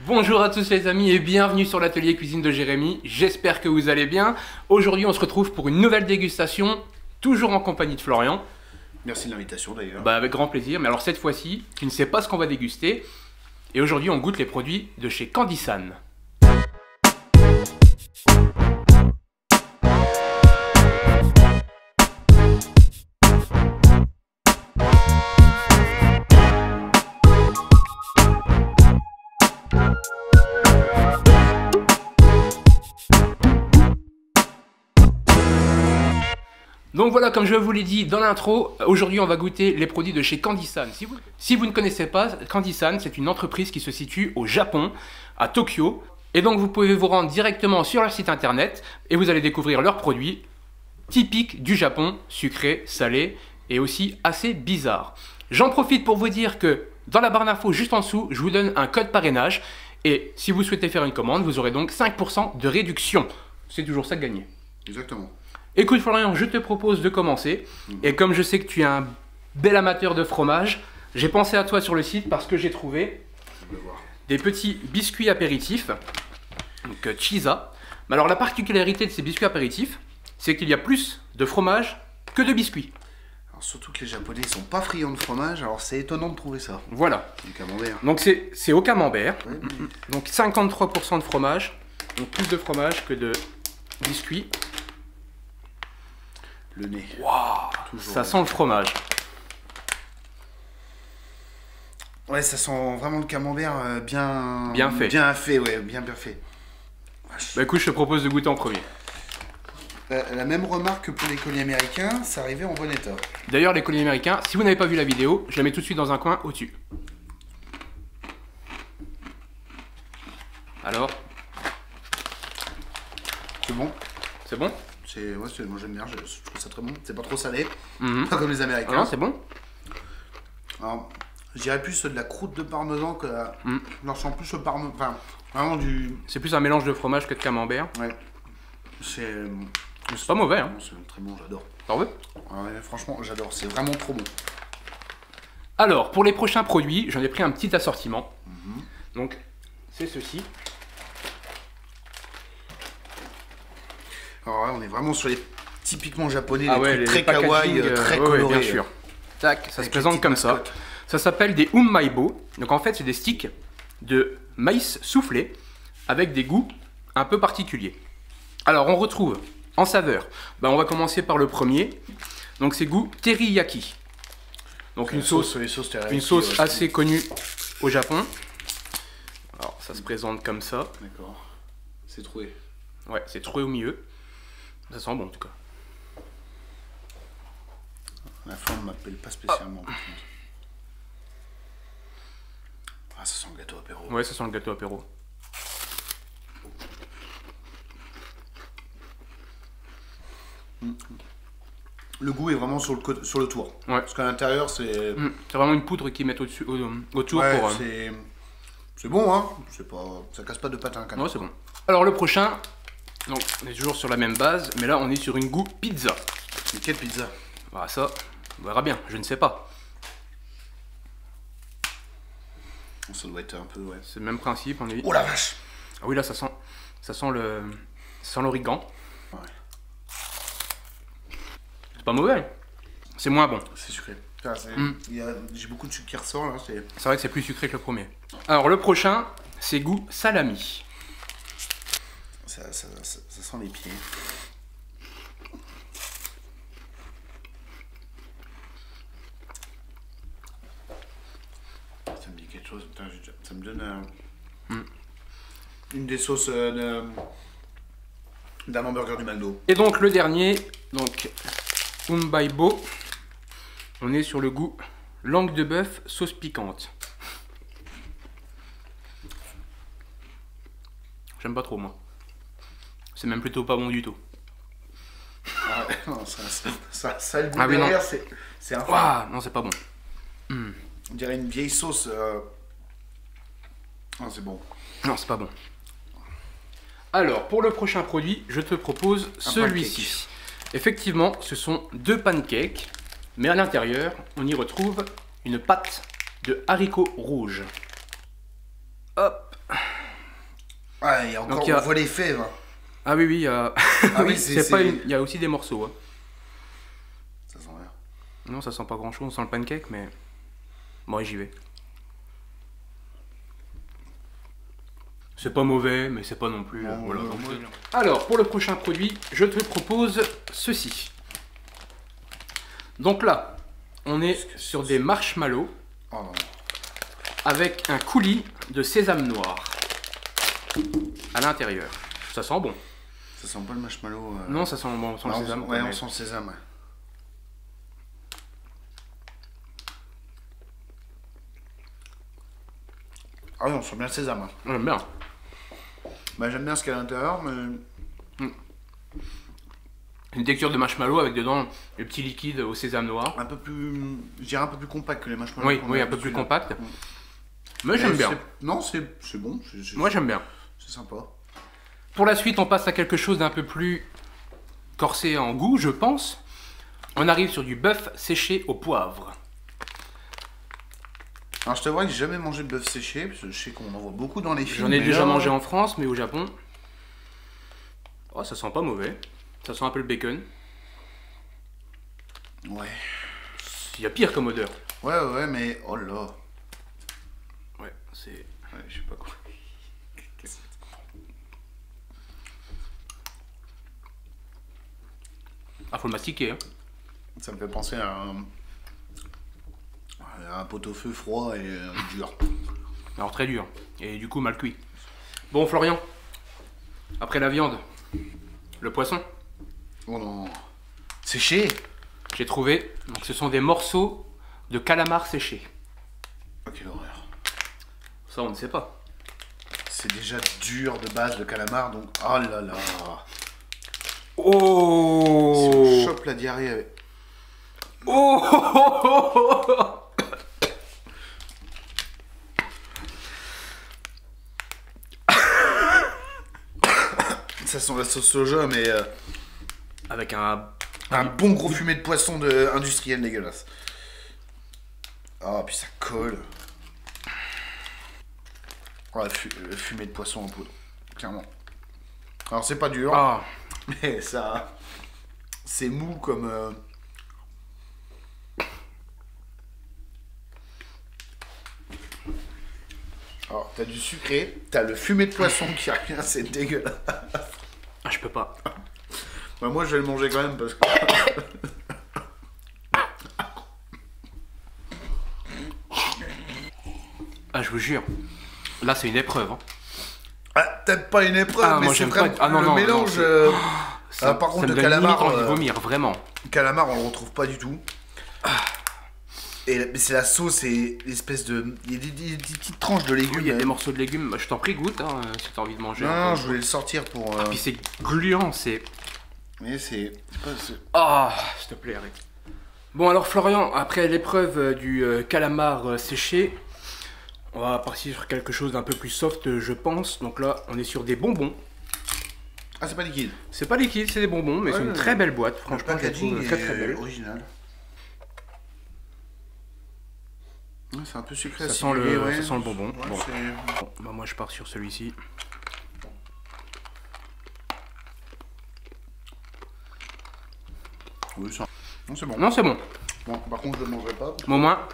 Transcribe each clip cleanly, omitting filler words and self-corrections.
Bonjour à tous les amis et bienvenue sur l'atelier cuisine de Jérémy, j'espère que vous allez bien. Aujourd'hui on se retrouve pour une nouvelle dégustation, toujours en compagnie de Florian. Merci de l'invitation d'ailleurs. Avec grand plaisir, mais alors cette fois-ci, tu ne sais pas ce qu'on va déguster. Et aujourd'hui on goûte les produits de chez Candysan. Donc voilà, comme je vous l'ai dit dans l'intro, aujourd'hui on va goûter les produits de chez Candysan. Si vous ne connaissez pas, Candysan c'est une entreprise qui se situe au Japon, à Tokyo. Et donc vous pouvez vous rendre directement sur leur site internet et vous allez découvrir leurs produits typiques du Japon, sucrés, salés et aussi assez bizarres. J'en profite pour vous dire que dans la barre d'infos juste en dessous, je vous donne un code parrainage. Et si vous souhaitez faire une commande, vous aurez donc 5% de réduction. C'est toujours ça de gagner. Exactement. Écoute Florian, je te propose de commencer. Et comme je sais que tu es un bel amateur de fromage, j'ai pensé à toi sur le site parce que j'ai trouvé des petits biscuits apéritifs, donc Chisa. Mais alors la particularité de ces biscuits apéritifs, c'est qu'il y a plus de fromage que de biscuits. Alors, surtout que les Japonais ne sont pas friands de fromage, alors c'est étonnant de trouver ça. Voilà. Du camembert. Donc c'est au camembert. Ouais, mais... Donc 53% de fromage, donc plus de fromage que de biscuits. Le nez. Waouh, ça sent le fromage. Ouais, ça sent vraiment le camembert Bien fait. Bien fait, ouais, bien fait. Bah écoute, je te propose de goûter en premier. La même remarque que pour les colis américains, ça arrivait en bon état. D'ailleurs, les colis américains, si vous n'avez pas vu la vidéo, je la mets tout de suite dans un coin au-dessus. Alors, C'est bon. c'est bon? Moi j'aime bien, je trouve ça très bon. C'est pas trop salé, Mhm. pas comme les américains. Ah non, c'est bon? Alors, je dirais plus de la croûte de parmesan que je ressens plus le parmesan. Enfin, vraiment du. C'est plus un mélange de fromage que de camembert. Ouais. C'est. Mais c'est pas mauvais, hein? C'est très bon, j'adore. T'en veux? Ouais, franchement, j'adore. C'est vraiment trop bon. Alors, pour les prochains produits, j'en ai pris un petit assortiment. Donc, c'est ceci. Alors là, on est vraiment sur les typiquement japonais, Ah les ouais, trucs très packaging, kawaii, très ouais, colorés. bien sûr. Tac, ça se Avec présente les petites comme ça. mascottes. Ça s'appelle des umaibo. Donc en fait, c'est des sticks de maïs soufflé avec des goûts un peu particuliers. Alors, on retrouve en saveur. On va commencer par le premier. Donc, c'est goût teriyaki. Donc, une sauce teriyaki, assez connue au Japon. Alors, ça se présente comme ça. D'accord. C'est troué. Ouais, c'est troué au milieu. Ça sent bon en tout cas. La forme m'appelle pas spécialement. par contre. Ah, ça sent le gâteau apéro. Ouais, ça sent le gâteau apéro. Le goût est vraiment sur le tour. Ouais. Parce qu'à l'intérieur, c'est. C'est vraiment une poudre qu'ils mettent autour Ouais, pour. c'est bon, hein. C'est pas. Ça casse pas de patin quand même. Ouais, c'est bon. Alors, le prochain. Donc, on est toujours sur la même base, mais là, on est sur une goût pizza. Mais quelle pizza? Voilà, ça, on verra bien, je ne sais pas. Ça doit être un peu, ouais. C'est le même principe, on est. Oh la vache! Ah oui, là, ça sent l'origan. Ouais. C'est pas mauvais. C'est moins bon. C'est sucré. J'ai beaucoup de sucre qui ressort là. C'est vrai que c'est plus sucré que le premier. Alors, le prochain, c'est goût salami. Ça sent les pieds. Ça me dit quelque chose. Putain, ça me donne une des sauces d'un hamburger du McDo. Et donc, le dernier, donc, umaibo. On est sur le goût langue de bœuf sauce piquante. J'aime pas trop, moi. C'est même plutôt pas bon du tout. Ah ouais, non, ça le goût Ah oui, derrière, non. c'est un Ouah, non, c'est pas bon. On dirait une vieille sauce. Ah, c'est bon. Non, c'est pas bon. Alors, pour le prochain produit, je te propose celui-ci. Effectivement, ce sont deux pancakes, mais à l'intérieur, on y retrouve une pâte de haricots rouges. Hop. Ah, il y a encore, Donc, on voit les fèves. Ah oui, oui, il y a... Ah oui, oui, c'est pas une... il y a aussi des morceaux. Hein. Ça sent rien. Non, ça sent pas grand chose, on sent le pancake, mais... Bon, j'y vais. C'est pas mauvais, mais c'est pas non plus... Non, voilà. ouais. Alors, pour le prochain produit, je te propose ceci. Donc là, on est sur des marshmallows Oh non. avec un coulis de sésame noir à l'intérieur. Ça sent bon. Ça sent pas le marshmallow. Non, ça sent bon, on sent le sésame. Ouais, on sent le sésame, ouais. Ah oui, on sent bien le sésame. Hein. J'aime bien. Bah, j'aime bien ce qu'il y a à l'intérieur, mais... Une texture de marshmallow avec dedans le petit liquide au sésame noir. Un peu plus... Je dirais un peu plus compact que les marshmallows. Oui, oui, un peu plus compact. Mais j'aime bien. Non, c'est bon. Moi, j'aime bien. C'est sympa. Pour la suite, on passe à quelque chose d'un peu plus corsé en goût, je pense. On arrive sur du bœuf séché au poivre. Alors, je t'avoue que j'ai jamais mangé de bœuf séché, parce que je sais qu'on en voit beaucoup dans les films. J'en ai déjà mangé en France, mais au Japon... Oh, ça sent pas mauvais. Ça sent un peu le bacon. Ouais. Il y a pire comme odeur. Ouais, mais... Oh là. Ouais, c'est... Ouais, je sais pas quoi. Ah, faut le mastiquer, hein. Ça me fait penser à un pot-au-feu froid et dur. Alors très dur. Et du coup mal cuit. Bon, Florian. Après la viande, le poisson. Oh non. Séché. J'ai trouvé. Donc ce sont des morceaux de calamar séché. Oh, quelle horreur. Ça, on ne sait pas. C'est déjà dur de base le calamar, donc... Oh là là. Oh. Si on chope la diarrhée avec... Oh. Ça sent la sauce soja, mais... Avec un bon gros fumet de poisson industriel dégueulasse. Ah, puis ça colle. Ouais, fumée de poisson en poudre, clairement. Alors c'est pas dur, Ah. mais ça... C'est mou comme... Alors t'as du sucré, t'as le fumet de poisson qui revient, c'est dégueulasse. Ah, je peux pas. Bah, moi je vais le manger quand même parce que... Ah, je vous jure. Là, c'est une épreuve. Hein. Ah, peut-être pas une épreuve, Ah, mais moi, c'est j'aime vraiment pas- Ah, non, le non, mélange... non, par contre, ça me le donne calamar, limite envie de vomir, vraiment. calamar, on le retrouve pas du tout. Et c'est la sauce et l'espèce de... Il y a des petites tranches de légumes. Il y a des morceaux de légumes. Bah, je t'en prie, goûte hein, si t'as envie de manger. Non, je voulais le sortir pour... Puis c'est gluant, c'est... Mais c'est... Ah, s'il te plaît, arrête. Bon, alors Florian, après l'épreuve du calamar séché, on va partir sur quelque chose d'un peu plus soft, je pense. Donc là, on est sur des bonbons. Ah, c'est pas liquide. C'est pas liquide, c'est des bonbons, mais Ouais, c'est une très belle boîte. Franchement, je la trouve packaging très très est belle. original. Ouais, c'est un peu sucré. Ça acidulé, sent le, ouais. ça sent le bonbon. Ouais, Bon. c'est- Bon, bah moi je pars sur celui-ci. Oui, ça... Non, c'est bon. Non, c'est bon. Bon, par contre, je le mangerai pas. Mais au moins,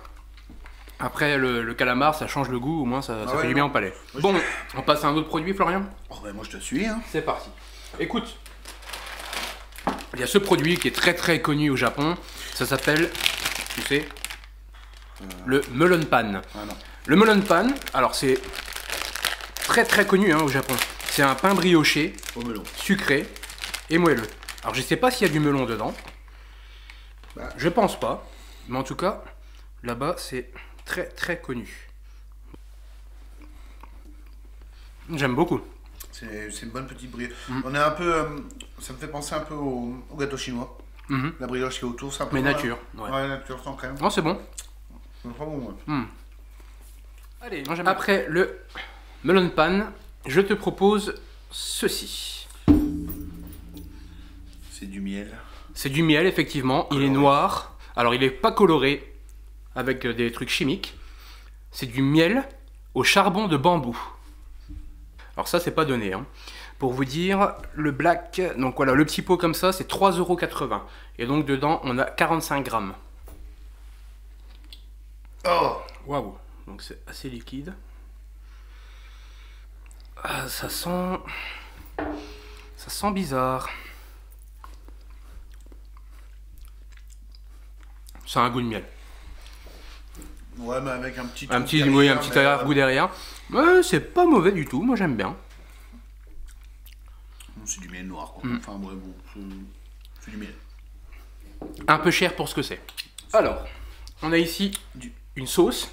après le calamar, ça change le goût, au moins ça ouais, fait du bien au palais. Bon, on passe à un autre produit, Florian. Oh, bah moi, je te suis, hein. C'est parti. Écoute, il y a ce produit qui est très très connu au Japon. Ça s'appelle, tu sais, le melon pan. Ah non. Le melon pan, alors c'est très très connu hein, au Japon. C'est un pain brioché, Au melon. sucré et moelleux. Alors je sais pas s'il y a du melon dedans. Bah. Je pense pas. Mais en tout cas, là-bas c'est très très connu. J'aime beaucoup. C'est une bonne petite brioche. On est un peu... ça me fait penser un peu au gâteau chinois. Mhm. La brioche qui est autour, c'est un peu... Mais nature. Ouais. Ouais, nature sans crème. Non, c'est bon. C'est pas bon, ouais. Allez, après le melon pan, je te propose ceci. C'est du miel. C'est du miel, effectivement. Il est Coloré. noir. Alors, il n'est pas coloré avec des trucs chimiques. C'est du miel au charbon de bambou. Alors ça, c'est pas donné. Hein. Pour vous dire, le black, donc voilà, le petit pot comme ça, c'est 3,80 €. Et donc dedans, on a 45 grammes. Oh, waouh! Donc c'est assez liquide. Ah, ça sent bizarre. Ça a un goût de miel. ouais, mais avec un petit Oui, un petit arrière-goût derrière. Ouais, c'est pas mauvais du tout, moi j'aime bien. C'est du miel noir, quoi. Enfin, ouais, bon, c'est du miel. Un peu cher pour ce que c'est. Alors, on a ici une sauce.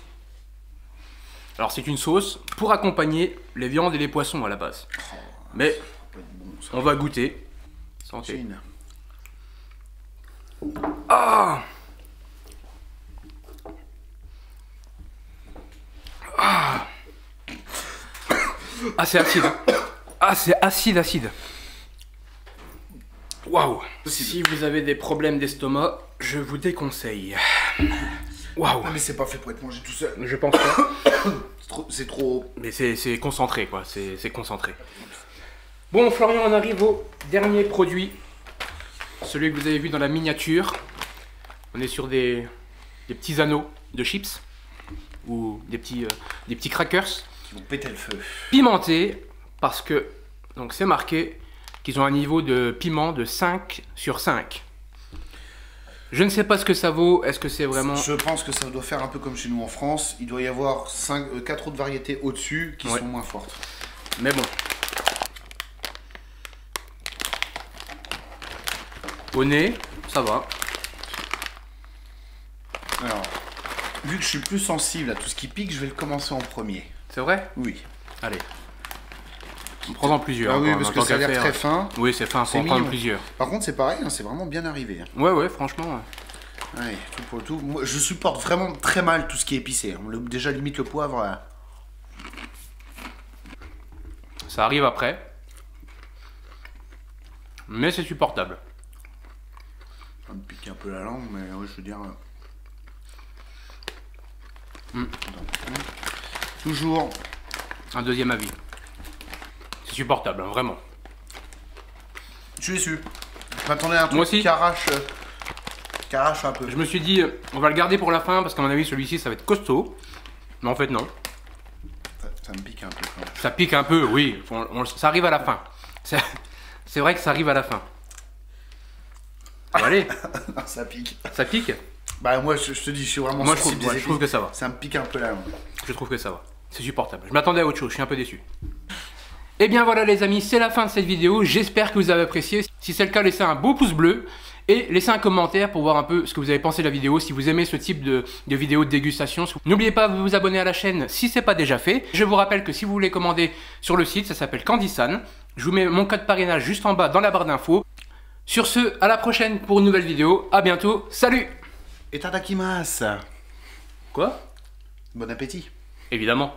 Alors, c'est une sauce pour accompagner les viandes et les poissons à la base. Mais, on va goûter. Santé. Ah! Ah! Ah, c'est acide. Ah, c'est acide. Waouh! Si vous avez des problèmes d'estomac, je vous déconseille. Waouh! Mais c'est pas fait pour être mangé tout seul. Je pense pas. C'est trop... Mais c'est concentré, quoi. C'est concentré. Bon, Florian, on arrive au dernier produit. Celui que vous avez vu dans la miniature. On est sur des petits anneaux de chips. Ou des petits crackers. Qui vont péter le feu. Pimentés. Parce que, donc c'est marqué qu'ils ont un niveau de piment de 5 sur 5. Je ne sais pas ce que ça vaut. Est-ce que c'est vraiment... Je pense que ça doit faire un peu comme chez nous en France. Il doit y avoir 4 autres variétés au-dessus qui sont moins fortes. Mais bon. Au nez, ça va. Alors, vu que je suis plus sensible à tout ce qui pique, je vais le commencer en premier. C'est vrai? Oui. Allez. On prend en plusieurs. Ah oui, parce que ça a l'air très fin. Oui, c'est fin, faut en prendre plusieurs. Par contre, c'est pareil, hein, c'est vraiment bien arrivé. Ouais, franchement. Ouais, tout pour le tout. Moi, je supporte vraiment très mal tout ce qui est épicé. Déjà, limite le poivre. Ça arrive après. Mais c'est supportable. Ça me pique un peu la langue, mais ouais, je veux dire... Toujours... Un deuxième avis. C'est supportable, hein, vraiment. Je suis déçu. Je m'attendais à un truc qui arrache un peu. Je me suis dit, on va le garder pour la fin, parce qu'à mon avis, celui-ci, ça va être costaud. Mais en fait, non. Ça me pique un peu quand même. Ça pique un peu, oui. Ça arrive à la fin. C'est vrai que ça arrive à la fin. Bon, allez. Ça pique. Ça pique? Bah moi, je te dis, je suis vraiment sensible. Je trouve que ça va. Ça me pique un peu la langue. Je trouve que ça va. C'est supportable. Je m'attendais à autre chose, je suis un peu déçu. Et bien voilà les amis, c'est la fin de cette vidéo. J'espère que vous avez apprécié. Si c'est le cas, laissez un beau pouce bleu. Et laissez un commentaire pour voir un peu ce que vous avez pensé de la vidéo, si vous aimez ce type de vidéo de dégustation. N'oubliez pas de vous abonner à la chaîne si ce n'est pas déjà fait. Je vous rappelle que si vous voulez commander sur le site, ça s'appelle Candysan. Je vous mets mon code parrainage juste en bas dans la barre d'infos. Sur ce, à la prochaine pour une nouvelle vidéo. À bientôt, salut! Et tadakimasu. Quoi? Bon appétit. Évidemment.